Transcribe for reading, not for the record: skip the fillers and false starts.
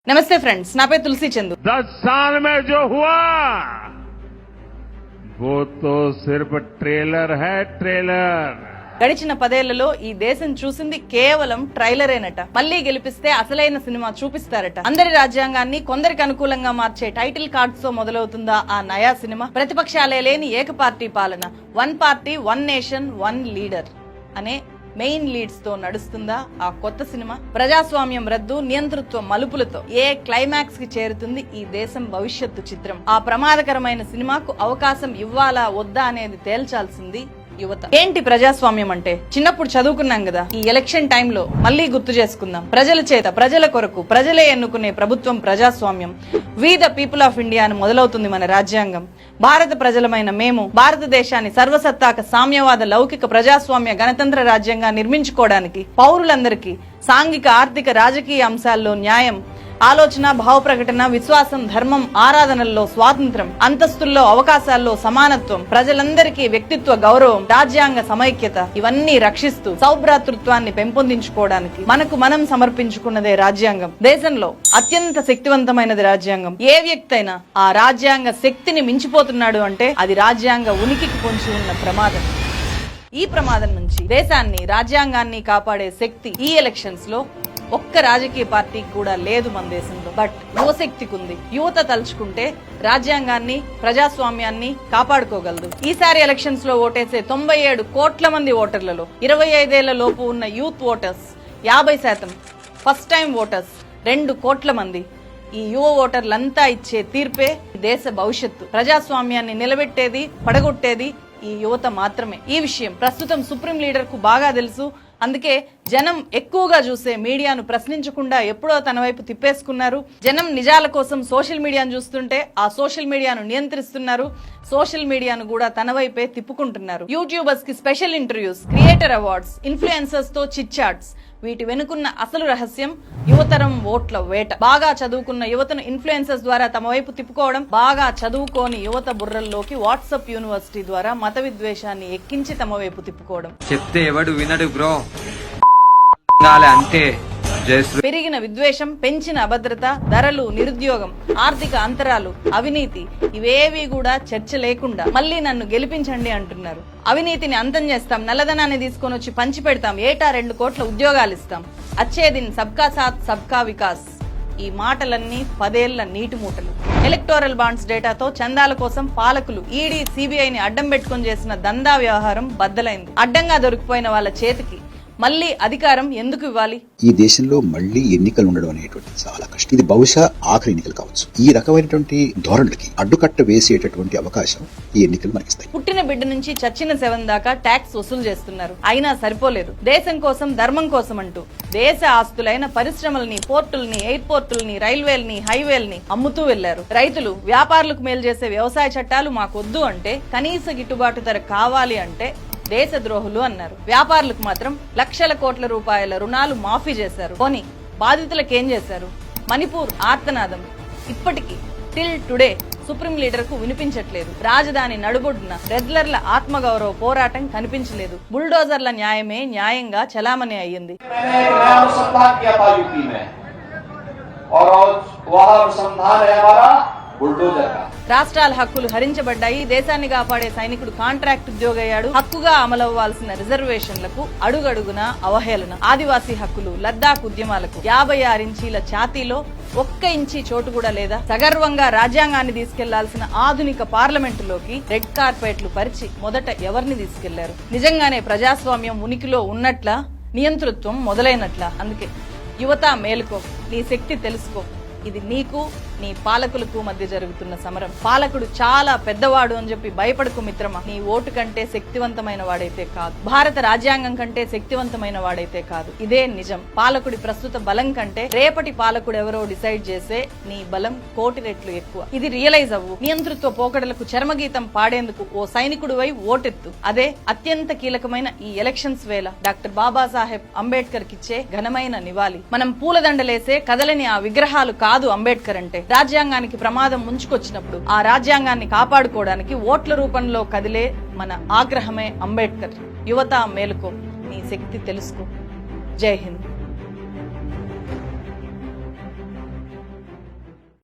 नमस्ते फ्रेंड्स, ना पे तुलसी चंदू। 10 साल में जो हुआ वो तो सिर्फ ट्रेलर है, ट्रेलर। గడిచిన 10 ఏళ్లలో ఈ దేశం చూసింది కేవలం ట్రైలరేనట. మళ్లీ గెలిపిస్తే అసలైన సినిమా చూపిస్తారట. అందరి రాజ్యాంగాన్ని కొందరికి అనుకూలంగా మార్చే టైటిల్ కార్డ్స్ తో మొదలవుతుందా ఆ నయా సినిమా? ప్రతిపక్షాలే లేని ఏక పార్టీ పాలన, one party one nation one leader అనే మెయిన్ లీడ్స్ తో నడుస్తుందా ఆ కొత్త సినిమా? ప్రజాస్వామ్యం రద్దు, నియంతృత్వ మలుపులతో ఏ క్లైమాక్స్ కి చేరుతుంది ఈ దేశం భవిష్యత్తు చిత్రం? ఆ ప్రమాదకరమైన సినిమాకు అవకాశం ఇవ్వాలా వద్దా అనేది తేల్చాల్సింది యువత. ఏంటి ప్రజాస్వామ్యం అంటే? చిన్నప్పుడు చదువుకున్నాం కదా. ఈ ఎలక్షన్ టైంలో మళ్లీ గుర్తు చేసుకుందాం. ప్రజల చేత, ప్రజల కొరకు, ప్రజలే ఎన్నుకునే ప్రభుత్వం ప్రజాస్వామ్యం. We the people of India అని మొదలవుతుంది మన రాజ్యాంగం. భారత ప్రజలమైన మేము భారతదేశాన్ని సర్వసత్తాక సామ్యవాద లౌకిక ప్రజాస్వామ్య గణతంత్ర రాజ్యంగా నిర్మించుకోవడానికి పౌరులందరికీ సాంఘిక, ఆర్థిక, రాజకీయ అంశాల్లో న్యాయం, ఆలోచన, భావ ప్రకటన, విశ్వాసం, ధర్మం, ఆరాధనల్లో స్వాతంత్రం, అంతస్తుల్లో అవకాశాల్లో సమానత్వం, ప్రజలందరికీ వ్యక్తిత్వ గౌరవం, రాజ్యాంగ సమైక్యత ఇవన్నీ రక్షిస్తూ సౌభ్రాతృత్వాన్ని పెంపొందించుకోవడానికి మనకు మనం సమర్పించుకున్నదే రాజ్యాంగం. దేశంలో అత్యంత శక్తివంతమైనది రాజ్యాంగం. ఏ వ్యక్తి అయినా ఆ రాజ్యాంగ శక్తిని మించిపోతున్నాడు అంటే అది రాజ్యాంగ ఉనికికి పొంచి ఉన్న ప్రమాదం. ఈ ప్రమాదం నుంచి దేశాన్ని, రాజ్యాంగాన్ని కాపాడే శక్తి ఈ ఎలక్షన్స్ లో ఒక్క రాజకీయ పార్టీకి కూడా లేదు మన దేశంలో. బట్ యువశక్తికి ఉంది. యువత తలుచుకుంటే రాజ్యాంగాన్ని, ప్రజాస్వామ్యాన్ని కాపాడుకోగలదు. ఈసారి ఎలక్షన్స్ లో ఓటేసే 97 కోట్ల మంది ఓటర్లలో 25 ఏళ్ల లోపు ఉన్న youth voters 50%, first time voters 2 కోట్ల మంది. ఈ యువ ఓటర్లంతా ఇచ్చే తీర్పే దేశ భవిష్యత్తు. ప్రజాస్వామ్యాన్ని నిలబెట్టేది, పడగొట్టేది ఈ యువత మాత్రమే. ఈ విషయం ప్రస్తుతం సుప్రీం లీడర్ కు బాగా తెలుసు. అందుకే జనం ఎక్కువగా చూసే మీడియాను ప్రశ్నించకుండా ఎప్పుడో తన వైపు తిప్పేసుకున్నారు. జనం నిజాల కోసం సోషల్ మీడియాను చూస్తుంటే ఆ సోషల్ మీడియాను నియంత్రిస్తున్నారు. సోషల్ మీడియాను కూడా తన వైపే తిప్పుకుంటున్నారు. యూట్యూబర్స్ కి special interviews, creator awards, influencers తో చిట్ చాట్స్, వీటి వెనుకున్న అసలు రహస్యం యువతరం ఓట్ల వేట. బాగా చదువుకున్న యువతను ఇన్ఫ్లుయెన్సర్స్ ద్వారా తమ వైపు తిప్పుకోవడం, బాగా చదువుకోని యువత బుర్రల్లోకి వాట్సాప్ యూనివర్సిటీ ద్వారా మత విద్వేషాన్ని ఎక్కించి తమ వైపు తిప్పుకోవడం. చెప్తే ఎవడు వినడు బ్రో అంతే. పెరిగిన విద్వేషం, పెంచిన అభద్రత, ధరలు, నిరుద్యోగం, ఆర్థిక అంతరాలు, అవినీతి ఇవేవి కూడా చర్చ లేకుండా మళ్ళీ నన్ను గెలిపించండి అంటున్నారు. అవినీతిని అంతం చేస్తాం, నల్లధనాన్ని తీసుకొని వచ్చి పంచి పెడతాం, ఏటా 2 కోట్ల ఉద్యోగాలు ఇస్తాం, అచ్చేదిన్ సబ్కా సాత్ సబ్కా వికాస్. ఈ మాటలన్నీ 10 ఏళ్ల నీటి మూటలు. ఎలక్టోరల్ బాండ్స్ డేటాతో చందాల కోసం పాలకులు ఈడీ, సిబిఐని అడ్డం పెట్టుకుని చేసిన దందా వ్యవహారం బద్దలైంది. అడ్డంగా దొరికిపోయిన వాళ్ళ చేతికి మళ్ళీ అధికారం ఎందుకు ఇవ్వాలి? ఈ దేశంలో మళ్లీ ఎన్నికలు ఉండడం అనేటువంటి చాలా కష్టం. ఇది బహుశా ఆఖరి ఎన్నికలు కావచ్చు. ఈ రకమైనటువంటి ధోరణులకి అడ్డుకట్ట వేసేటటువంటి అవకాశం ఈ ఎన్నికలు మనకిస్తాయి. పుట్టిన బిడ్డ నుంచి చచ్చిన శవం దాకా ట్యాక్స్ వసూలు చేస్తున్నారు. అయినా సరిపోలేదు. దేశం కోసం, ధర్మం కోసం అంటూ దేశ ఆస్తులైన పరిశ్రమల్ని, పోర్టుల్ని, ఎయిర్పోర్టుల్ని, రైల్వేల్ని, హైవేల్ని అమ్ముతూ వెళ్లారు. రైతులు, వ్యాపారులకు మేలు చేసే వ్యవసాయ చట్టాలు మాకొద్దు అంటే, కనీస గిట్టుబాటు ధర కావాలి అంటే దేశ ద్రోహులు అన్నారు. వ్యాపారులకు మాత్రం లక్షల కోట్ల రూపాయల రుణాలు మాఫీ చేశారు. పోనీ బాధితులకు ఏం చేశారు? మణిపూర్ ఆర్తనాదం ఇప్పటికీ టిల్ టుడే సుప్రీం లీడర్ కు వినిపించట్లేదు. రాజధాని నడుబొడ్డున రెడ్లర్ల ఆత్మగౌరవ పోరాటం కనిపించలేదు. బుల్డోజర్ల న్యాయమే న్యాయంగా చలామణి అయ్యింది. రాష్ట్రాల హక్కులు హరించబడ్డాయి. దేశాన్ని కాపాడే సైనికుడు కాంట్రాక్ట్ ఉద్యోగయ్యాడు. హక్కుగా అమలవ్వాల్సిన రిజర్వేషన్లకు అడుగడుగున అవహేళన. ఆదివాసీ హక్కులు, లద్దాఖ్ ఉద్యమాలకు 56 ఇంచీల ఛాతీలో 1 ఇంచీ చోటు కూడా లేదా? సగర్వంగా రాజ్యాంగాన్ని తీసుకెళ్లాల్సిన ఆధునిక పార్లమెంటులోకి రెడ్ కార్పెట్లు పరిచి మొదట ఎవరిని తీసుకెళ్లారు? నిజంగానే ప్రజాస్వామ్యం ఉనికిలో ఉన్నట్లా, నియంతృత్వం మొదలైనట్లా? అందుకే యువత మేలుకో, నీ శక్తి తెలుసుకో. ఇది నీకు, నీ పాలకులకు మధ్య జరుగుతున్న సమరం. పాలకుడు చాలా పెద్దవాడు అని చెప్పి భయపడకు మిత్రమా. నీ ఓటు కంటే శక్తివంతమైన వాడైతే కాదు, భారత రాజ్యాంగం కంటే శక్తివంతమైన వాడైతే కాదు. ఇదే నిజం. పాలకుడి ప్రస్తుత బలం కంటే రేపటి పాలకుడు ఎవరో డిసైడ్ చేసే నీ బలం 1 కోటి రెట్లు ఎక్కువ. ఇది రియలైజ్ అవ్వు. నియంతృత్వ పోకడలకు చర్మగీతం పాడేందుకు ఓ సైనికుడు వై ఓటెత్తు. అదే అత్యంత కీలకమైన ఈ ఎలక్షన్స్ వేళ డాక్టర్ బాబాసాహెబ్ అంబేద్కర్ కిచ్చే ఘనమైన నివాళి. మనం పూలదండలేసే కదలని ఆ విగ్రహాలు కాదు అంబేద్కర్ అంటే. రాజ్యాంగానికి ప్రమాదం ముంచుకొచ్చినప్పుడు ఆ రాజ్యాంగాన్ని కాపాడుకోవడానికి ఓట్ల రూపంలో కదిలే మన ఆగ్రహమే అంబేద్కర్. యువత మేలుకో, నీ శక్తి తెలుసుకో. జై హింద్.